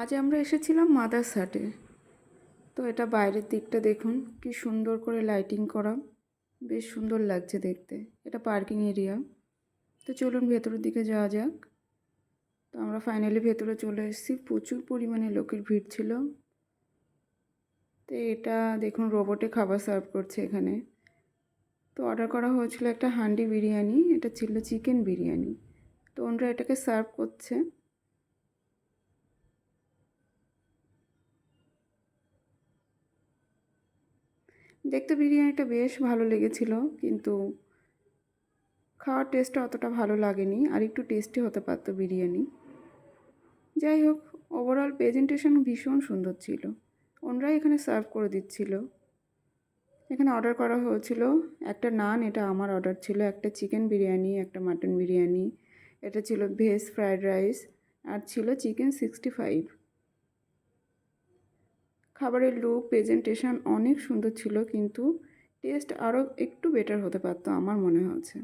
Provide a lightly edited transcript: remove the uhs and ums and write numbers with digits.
আজ আমরা এসেছিলাম মাদার্স হাটে। তো এটা বাইরের দিকটা দেখুন কি সুন্দর করে লাইটিং করা, বেশ সুন্দর লাগছে দেখতে। এটা পার্কিং এরিয়া। তো চলুন ভেতরের দিকে যাওয়া যাক। তো আমরা ফাইনালি ভেতরে চলে এসেছি। প্রচুর পরিমাণে লোকের ভিড় ছিল। তো এটা দেখুন রোবটে খাবার সার্ভ করছে এখানে। তো অর্ডার করা হয়েছিল একটা হান্ডি বিরিয়ানি, এটা ছিল চিকেন বিরিয়ানি। তো ওনারা এটাকে সার্ভ করছে। দেখতে বিরিয়ানিটা বেশ ভালো লেগেছিল, কিন্তু খাওয়ার টেস্টটা অতটা ভালো লাগেনি, আর একটু টেস্টি হতে পারতো বিরিয়ানি। যাই হোক, ওভারঅল প্রেজেন্টেশন ভীষণ সুন্দর ছিল। ওনারাই এখানে সার্ভ করে দিচ্ছিল। এখানে অর্ডার করা হয়েছিল একটা নান, এটা আমার অর্ডার ছিল, একটা চিকেন বিরিয়ানি, একটা মাটন বিরিয়ানি, এটা ছিল ভেজ ফ্রায়েড রাইস, আর ছিল চিকেন 65। খাবারের লুক প্রেজেন্টেশন অনেক সুন্দর ছিল, কিন্তু টেস্ট আরও একটু বেটার হতে পারতো আমার মনে হচ্ছে।